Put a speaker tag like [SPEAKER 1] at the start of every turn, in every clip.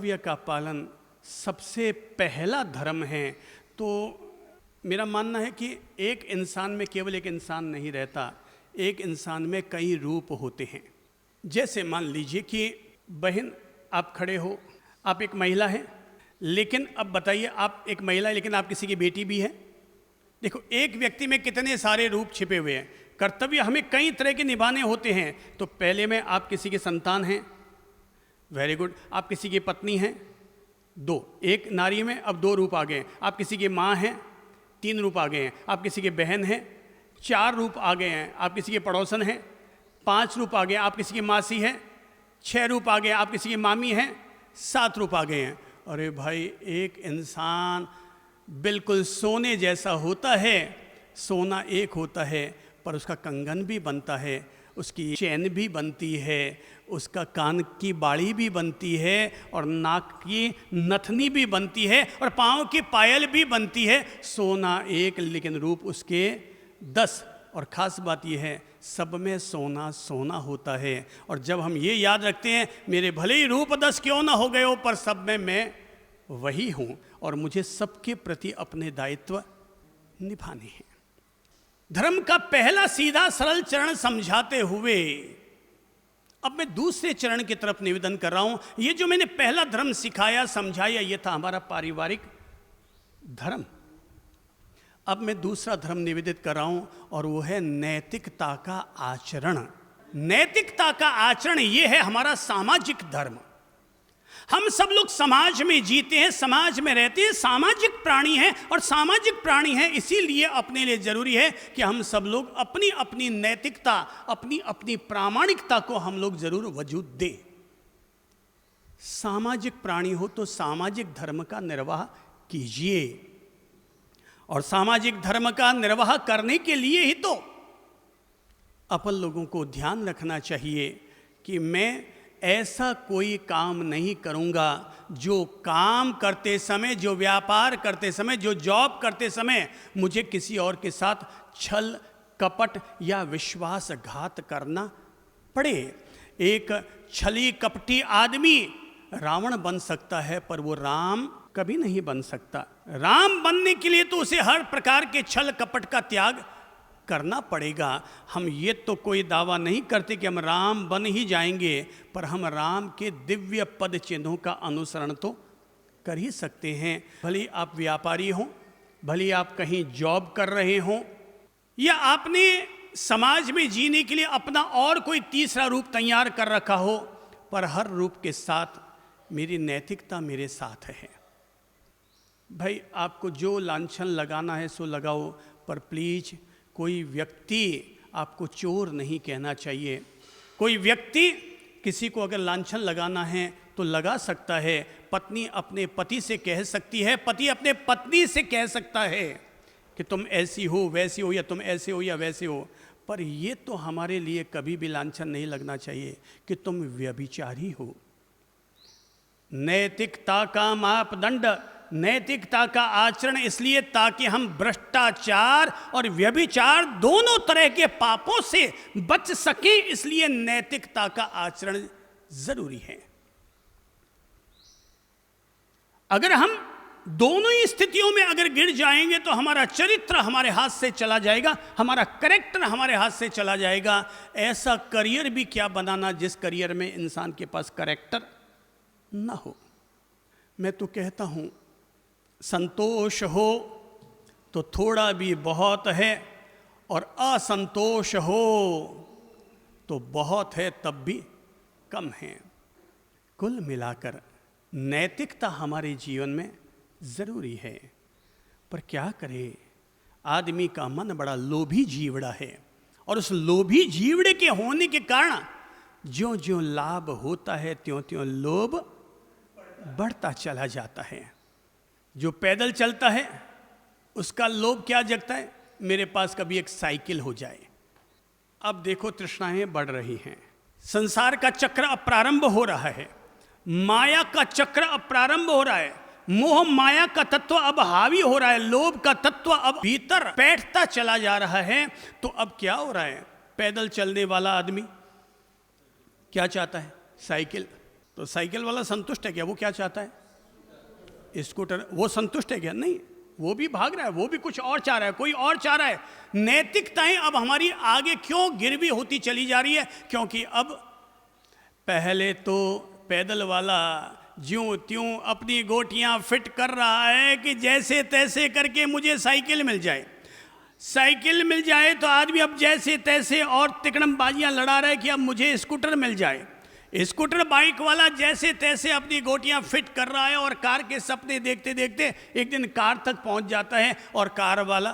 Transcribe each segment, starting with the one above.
[SPEAKER 1] कर्तव्य का पालन सबसे पहला धर्म है, तो मेरा मानना है कि एक इंसान में केवल एक इंसान नहीं रहता, एक इंसान में कई रूप होते हैं। जैसे मान लीजिए कि बहन आप खड़े हो, आप एक महिला हैं, लेकिन अब बताइए आप एक महिला लेकिन आप किसी की बेटी भी है। देखो एक व्यक्ति में कितने सारे रूप छिपे हुए हैं। कर्तव्य हमें कई तरह के निभाने होते हैं। तो पहले में आप किसी के संतान हैं, वेरी गुड, आप किसी की पत्नी हैं, दो, एक नारी में अब दो रूप आ गए हैं। आप किसी की माँ हैं, तीन रूप आ गए हैं। आप किसी के बहन हैं, चार रूप आ गए हैं। आप किसी के पड़ोसन हैं, पांच रूप आ गए। आप किसी की मासी हैं, छह रूप आ गए। आप किसी की मामी हैं, सात रूप आ गए हैं। अरे भाई एक इंसान बिल्कुल सोने जैसा होता है, सोना एक होता है, पर उसका कंगन भी बनता है, उसकी चैन भी बनती है, उसका कान की बाड़ी भी बनती है, और नाक की नथनी भी बनती है, और पाँव की पायल भी बनती है। सोना एक लेकिन रूप उसके 10। और ख़ास बात यह है सब में सोना सोना होता है। और जब हम ये याद रखते हैं मेरे भले ही रूप 10 क्यों ना हो गए हो, पर सब में मैं वही हूँ और मुझे सबके प्रति अपने दायित्व निभाने हैं। धर्म का पहला सीधा सरल चरण समझाते हुए अब मैं दूसरे चरण की तरफ निवेदन कर रहा हूं। ये जो मैंने पहला धर्म सिखाया समझाया, ये था हमारा पारिवारिक धर्म। अब मैं दूसरा धर्म निवेदित कर रहा हूं और वो है नैतिकता का आचरण। नैतिकता का आचरण ये है हमारा सामाजिक धर्म। हम सब लोग समाज में जीते हैं, समाज में रहते हैं, सामाजिक प्राणी हैं, और सामाजिक प्राणी हैं इसीलिए अपने लिए जरूरी है कि हम सब लोग अपनी अपनी नैतिकता, अपनी अपनी प्रामाणिकता को हम लोग जरूर वजूद दें। सामाजिक प्राणी हो तो सामाजिक धर्म का निर्वाह कीजिए, और सामाजिक धर्म का निर्वाह करने के लिए ही तो अपन लोगों को ध्यान रखना चाहिए कि मैं ऐसा कोई काम नहीं करूंगा जो काम करते समय, जो व्यापार करते समय, जो जॉब करते समय मुझे किसी और के साथ छल कपट या विश्वासघात करना पड़े। एक छली कपटी आदमी रावण बन सकता है, पर वो राम कभी नहीं बन सकता। राम बनने के लिए तो उसे हर प्रकार के छल कपट का त्याग करना पड़ेगा। हम ये तो कोई दावा नहीं करते कि हम राम बन ही जाएंगे, पर हम राम के दिव्य पद चिन्हों का अनुसरण तो कर ही सकते हैं। भले आप व्यापारी हों, भले आप कहीं जॉब कर रहे हों, या आपने समाज में जीने के लिए अपना और कोई तीसरा रूप तैयार कर रखा हो, पर हर रूप के साथ मेरी नैतिकता मेरे साथ है। भाई आपको जो लांछन लगाना है सो लगाओ, पर प्लीज कोई व्यक्ति आपको चोर नहीं कहना चाहिए। कोई व्यक्ति किसी को अगर लांछन लगाना है तो लगा सकता है। पत्नी अपने पति से कह सकती है, पति अपने पत्नी से कह सकता है कि तुम ऐसी हो वैसी हो, या तुम ऐसे हो या वैसे हो, पर ये तो हमारे लिए कभी भी लांछन नहीं लगना चाहिए कि तुम व्यभिचारी हो। नैतिकता का मापदंड, नैतिकता का आचरण इसलिए ताकि हम भ्रष्टाचार और व्यभिचार दोनों तरह के पापों से बच सकें, इसलिए नैतिकता का आचरण जरूरी है। अगर हम दोनों ही स्थितियों में अगर गिर जाएंगे तो हमारा चरित्र हमारे हाथ से चला जाएगा, हमारा कैरेक्टर हमारे हाथ से चला जाएगा। ऐसा करियर भी क्या बनाना जिस करियर में इंसान के पास कैरेक्टर ना हो। मैं तो कहता हूं संतोष हो तो थोड़ा भी बहुत है, और असंतोष हो तो बहुत है तब भी कम है। कुल मिलाकर नैतिकता हमारे जीवन में जरूरी है, पर क्या करे, आदमी का मन बड़ा लोभी जीवड़ा है, और उस लोभी जीवड़े के होने के कारण ज्यों ज्यों लाभ होता है त्यों त्यों लोभ बढ़ता चला जाता है। जो पैदल चलता है उसका लोभ क्या जगता है, मेरे पास कभी एक साइकिल हो जाए। अब देखो तृष्णाएं बढ़ रही हैं, संसार का चक्र अब प्रारंभ हो रहा है, माया का चक्र अब प्रारंभ हो रहा है, मोह माया का तत्व अब हावी हो रहा है, लोभ का तत्व अब भीतर बैठता चला जा रहा है। तो अब क्या हो रहा है, पैदल चलने वाला आदमी क्या चाहता है, साइकिल। तो साइकिल वाला संतुष्ट है क्या? वो क्या चाहता है? स्कूटर। वो संतुष्ट है क्या? नहीं, वो भी भाग रहा है, वो भी कुछ और चाह रहा है, कोई और चाह रहा है। नैतिकताएं अब हमारी आगे क्यों गिरवी होती चली जा रही है? क्योंकि अब पहले तो पैदल वाला ज्यों त्यों अपनी गोटियां फिट कर रहा है कि जैसे तैसे करके मुझे साइकिल मिल जाए। साइकिल मिल जाए तो आदमी अब जैसे तैसे और तिकड़मबाजियां लड़ा रहा है कि अब मुझे स्कूटर मिल जाए। स्कूटर बाइक वाला जैसे तैसे अपनी गोटियां फिट कर रहा है और कार के सपने देखते देखते एक दिन कार तक पहुंच जाता है। और कार वाला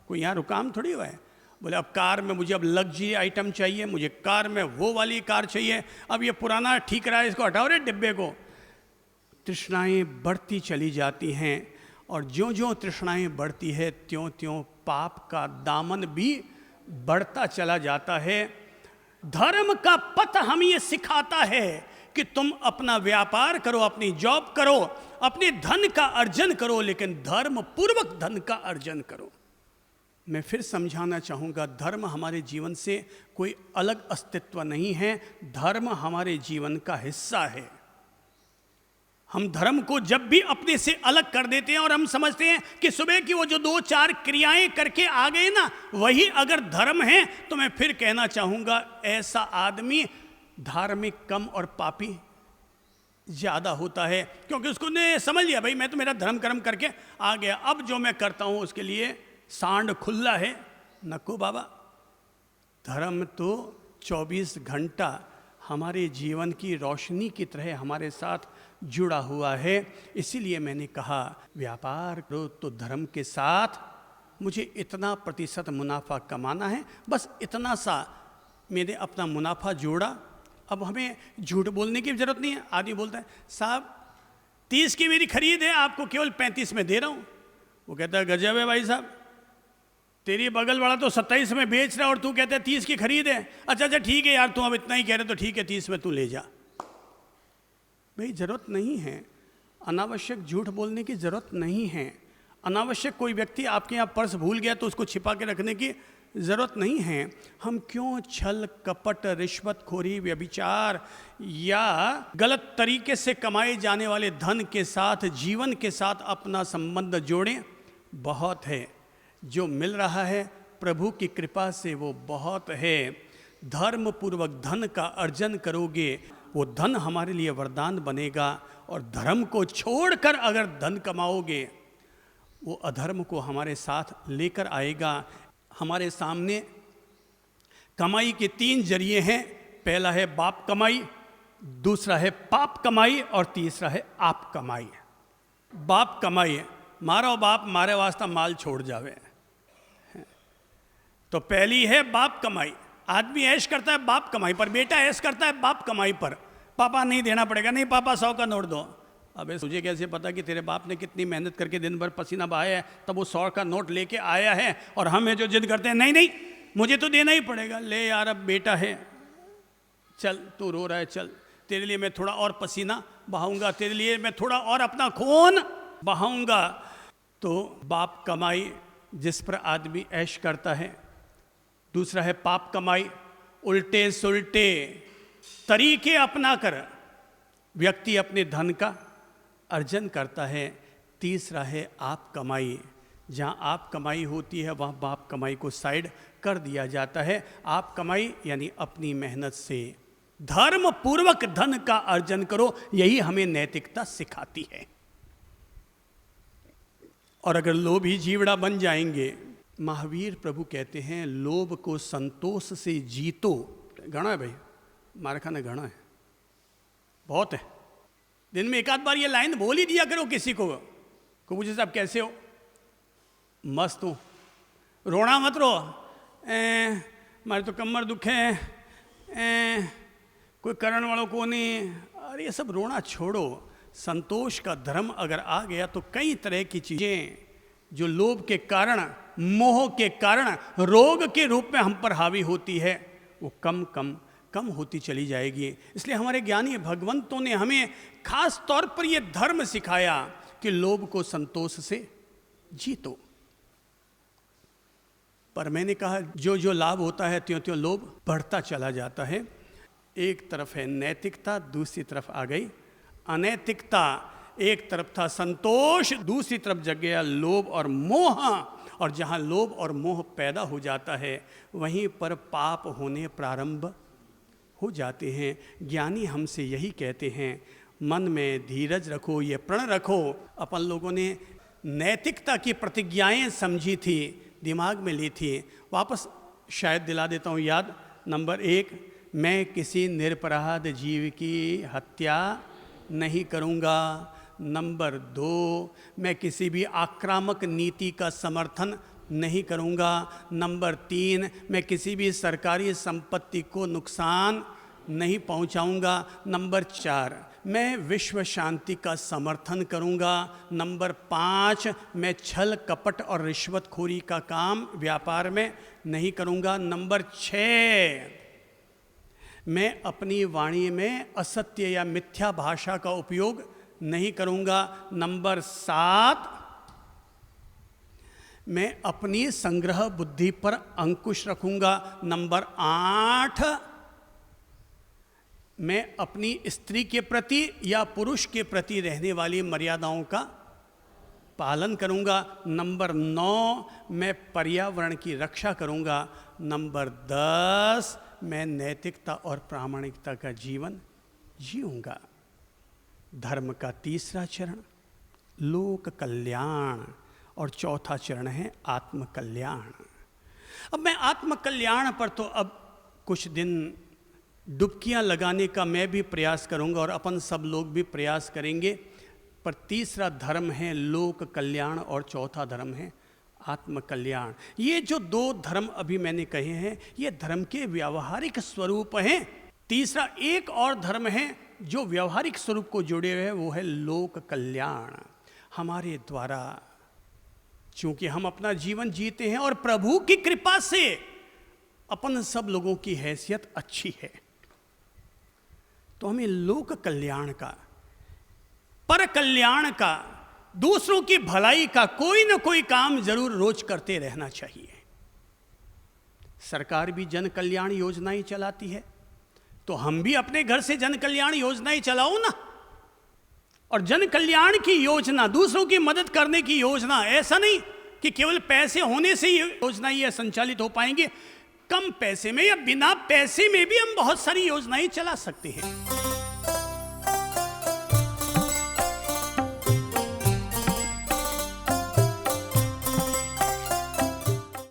[SPEAKER 1] कोई यहाँ रुकाम थोड़ी हुआ है, बोले अब कार में मुझे अब लग्जरी आइटम चाहिए, मुझे कार में वो वाली कार चाहिए, अब ये पुराना ठीक रहा है, इसको हटाओ रे डिब्बे को। तृष्णाएं बढ़ती चली जाती हैं और ज्यों ज्यों तृष्णाएं बढ़ती है त्यों त्यों पाप का दामन भी बढ़ता चला जाता है। धर्म का पथ हमें ये सिखाता है कि तुम अपना व्यापार करो, अपनी जॉब करो, अपने धन का अर्जन करो, लेकिन धर्म पूर्वक धन का अर्जन करो। मैं फिर समझाना चाहूँगा, धर्म हमारे जीवन से कोई अलग अस्तित्व नहीं है, धर्म हमारे जीवन का हिस्सा है। हम धर्म को जब भी अपने से अलग कर देते हैं और हम समझते हैं कि सुबह की वो जो 2-4 क्रियाएं करके आ गए ना, वही अगर धर्म है, तो मैं फिर कहना चाहूँगा ऐसा आदमी धार्मिक कम और पापी ज़्यादा होता है, क्योंकि उसको ने समझ लिया भाई मैं तो मेरा धर्म कर्म करके आ गया, अब जो मैं करता हूँ उसके लिए सांड खुला है। नको बाबा, धर्म तो 24 घंटा हमारे जीवन की रोशनी की तरह हमारे साथ जुड़ा हुआ है। इसीलिए मैंने कहा व्यापार करो तो धर्म के साथ मुझे इतना प्रतिशत मुनाफा कमाना है, बस इतना सा मैंने अपना मुनाफा जोड़ा। अब हमें झूठ बोलने की जरूरत नहीं है। आदमी बोलता है साहब 30 की मेरी खरीद है, आपको केवल 35 में दे रहा हूँ। वो कहता है गजब है भाई साहब, तेरी बगल वाला तो 27 में बेच रहा है और तू कहता है 30 की खरीद है। अच्छा ठीक है यार, तू अब इतना ही कह रहे तो ठीक है, 30 में तू ले जा। भाई जरूरत नहीं है, अनावश्यक झूठ बोलने की जरूरत नहीं है। अनावश्यक कोई व्यक्ति आपके यहाँ पर्स भूल गया तो उसको छिपा के रखने की जरूरत नहीं है। हम क्यों छल कपट रिश्वतखोरी व्यभिचार या गलत तरीके से कमाए जाने वाले धन के साथ जीवन के साथ अपना संबंध जोड़ें? बहुत है जो मिल रहा है प्रभु की कृपा से, वो बहुत है। धर्म पूर्वक धन का अर्जन करोगे, वो धन हमारे लिए वरदान बनेगा। और धर्म को छोड़कर अगर धन कमाओगे, वो अधर्म को हमारे साथ लेकर आएगा। हमारे सामने कमाई के 3 जरिए हैं। पहला है बाप कमाई, दूसरा है पाप कमाई और तीसरा है आप कमाई। बाप कमाई, मारो बाप मारे वास्ता माल छोड़ जावे। तो पहली है बाप कमाई। आदमी ऐश करता है बाप कमाई पर, बेटा ऐश करता है बाप कमाई पर। पापा नहीं देना पड़ेगा, नहीं पापा 100 का नोट दो। अबे तुझे कैसे पता कि तेरे बाप ने कितनी मेहनत करके दिन भर पसीना बहाया है, तब वो 100 का नोट लेके आया है। और हम है जो जिद करते हैं नहीं नहीं मुझे तो देना ही पड़ेगा। ले यार अब बेटा है, चल तू रो रहा है, चल तेरे लिए मैं थोड़ा और पसीना बहाऊंगा, तेरे लिए मैं थोड़ा और अपना खून बहाऊंगा। तो बाप कमाई जिस पर आदमी ऐश करता है। दूसरा है पाप कमाई, उल्टे सुल्टे तरीके अपनाकर व्यक्ति अपने धन का अर्जन करता है। तीसरा है आप कमाई, जहाँ आप कमाई होती है वहाँ बाप कमाई को साइड कर दिया जाता है। आप कमाई यानी अपनी मेहनत से धर्म पूर्वक धन का अर्जन करो, यही हमें नैतिकता सिखाती है। और अगर लोभी जीवड़ा बन जाएंगे, महावीर प्रभु कहते हैं लोभ को संतोष से जीतो। घना है भाई, मारा खाना घना है, बहुत है। दिन में 1 आध बार ये लाइन बोल ही दिया करो किसी को पूछे साहब कैसे हो, मस्त हूँ, रोना मत रो, हमारे तो कमर दुखे कोई करण वालों को नहीं। अरे ये सब रोना छोड़ो। संतोष का धर्म अगर आ गया तो कई तरह की चीज़ें जो लोभ के कारण, मोह के कारण रोग के रूप में हम पर हावी होती है, वो कम होती चली जाएगी। इसलिए हमारे ज्ञानी भगवंतों ने हमें खास तौर पर यह धर्म सिखाया कि लोभ को संतोष से जीतो। पर मैंने कहा जो जो लाभ होता है त्यों त्यों लोभ बढ़ता चला जाता है। एक तरफ है नैतिकता, दूसरी तरफ आ गई अनैतिकता। एक तरफ था संतोष, दूसरी तरफ जग गया लोभ और मोह। और जहाँ लोभ और मोह पैदा हो जाता है वहीं पर पाप होने प्रारंभ हो जाते हैं। ज्ञानी हमसे यही कहते हैं, मन में धीरज रखो, ये प्रण रखो। अपन लोगों ने नैतिकता की प्रतिज्ञाएं समझी थी, दिमाग में ली थी, वापस शायद दिला देता हूँ याद। नंबर 1, मैं किसी निरपराध जीव की हत्या नहीं करूँगा। नंबर 2, मैं किसी भी आक्रामक नीति का समर्थन नहीं करूँगा। नंबर 3, मैं किसी भी सरकारी संपत्ति को नुकसान नहीं पहुँचाऊँगा। नंबर 4, मैं विश्व शांति का समर्थन करूँगा। नंबर 5, मैं छल कपट और रिश्वतखोरी का काम व्यापार में नहीं करूँगा। नंबर 6, मैं अपनी वाणी में असत्य या मिथ्या भाषा का उपयोग नहीं करूँगा। नंबर 7, मैं अपनी संग्रह बुद्धि पर अंकुश रखूँगा। नंबर 8, मैं अपनी स्त्री के प्रति या पुरुष के प्रति रहने वाली मर्यादाओं का पालन करूँगा। नंबर 9, मैं पर्यावरण की रक्षा करूँगा। नंबर 10, मैं नैतिकता और प्रामाणिकता का जीवन जीऊँगा। धर्म का तीसरा चरण लोक कल्याण और चौथा चरण है आत्म कल्याण। अब मैं आत्म कल्याण पर तो अब कुछ दिन डुबकियां लगाने का मैं भी प्रयास करूंगा और अपन सब लोग भी प्रयास करेंगे। पर तीसरा धर्म है लोक कल्याण और चौथा धर्म है आत्म कल्याण। ये जो 2 धर्म अभी मैंने कहे हैं ये धर्म के व्यावहारिक स्वरूप हैं। तीसरा एक और धर्म है जो व्यावहारिक स्वरूप को जोड़े हुए है, वो है लोक कल्याण। हमारे द्वारा चूंकि हम अपना जीवन जीते हैं और प्रभु की कृपा से अपन सब लोगों की हैसियत अच्छी है, तो हमें लोक कल्याण का, पर कल्याण का, दूसरों की भलाई का कोई ना कोई काम जरूर रोज करते रहना चाहिए। सरकार भी जन कल्याण योजनाएं चलाती है, तो हम भी अपने घर से जन कल्याण योजनाएं चलाओ ना। और जन कल्याण की योजना, दूसरों की मदद करने की योजना, ऐसा नहीं कि केवल पैसे होने से ही योजनाएं ये संचालित हो पाएंगे। कम पैसे में या बिना पैसे में भी हम बहुत सारी योजनाएं चला सकते हैं।